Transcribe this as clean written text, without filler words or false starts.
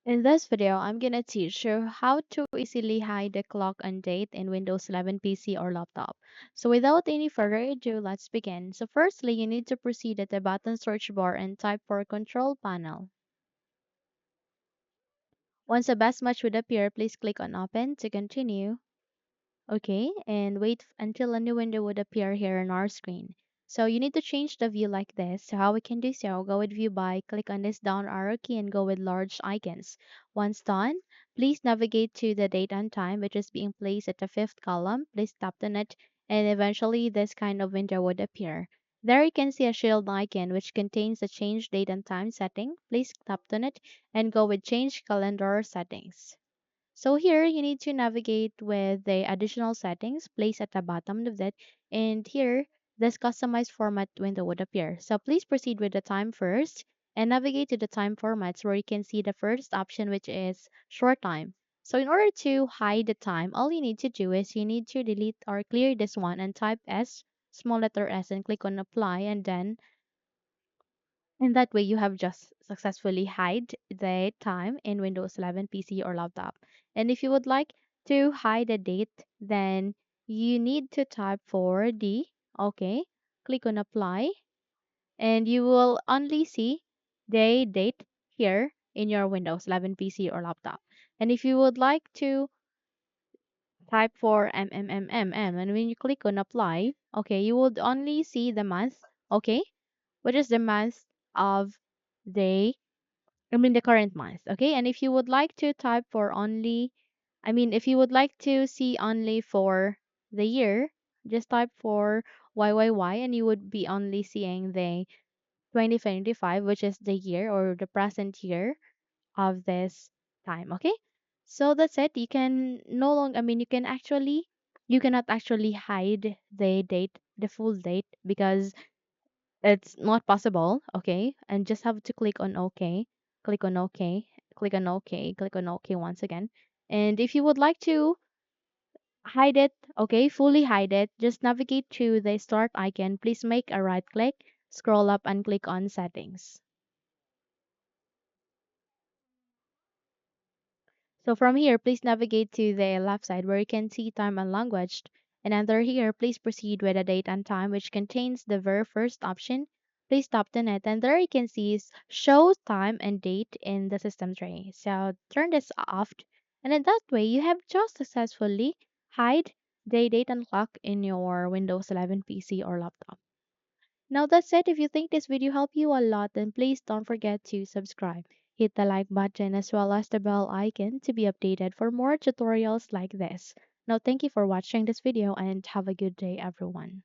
In this video, I'm gonna teach you how to easily hide the clock and date in Windows 11 PC or laptop. So without any further ado, let's begin. So firstly, you need to proceed at the button search bar and type for Control Panel. Once a best match would appear, please click on Open to continue. Okay, and wait until a new window would appear here on our screen. So you need to change the view like this. So how we can do so, go with view by, click on this down arrow key and go with large icons. Once done, please navigate to the date and time which is being placed at the fifth column. Please tap on it and eventually this kind of window would appear. There you can see a shield icon which contains the change date and time setting. Please tap on it and go with change calendar settings. So here you need to navigate with the additional settings placed at the bottom of it. And here, this customized format window would appear. So please proceed with the time first and navigate to the time formats where you can see the first option, which is short time. So in order to hide the time, all you need to do is you need to delete or clear this one and type S, small letter S, and click on apply, and then in that way, you have just successfully hide the time in Windows 11 PC or laptop. And if you would like to hide a date, then you need to type for D. Okay, click on apply, and you will only see the date here in your Windows 11 PC or laptop. And if you would like to type for MMMMM, and when you click on apply, okay, you would only see the month, okay, which is the month of the the current month. Okay. And if you would like to type for only, if you would like to see only for the year, just type for YYY and you would be only seeing the 2025, which is the year or the present year of this time. Okay. So that's it. You can no longer, you can actually, you cannot actually hide the date, the full date, because it's not possible, okay? And just have to click on OK, click on OK, click on OK, click on OK once again. And if you would like to hide it, okay, fully hide it, just navigate to the start icon. Please make a right click, scroll up and click on settings. So from here, please navigate to the left side where you can see time and language. And under here, please proceed with a date and time, which contains the very first option. Please tap on it, and there you can see is show time and date in the system tray. So turn this off, and in that way, you have just successfully hide the date and clock in your Windows 11 PC or laptop. Now that's it. If you think this video helped you a lot, then please don't forget to subscribe. Hit the like button as well as the bell icon to be updated for more tutorials like this. Now thank you for watching this video and have a good day everyone.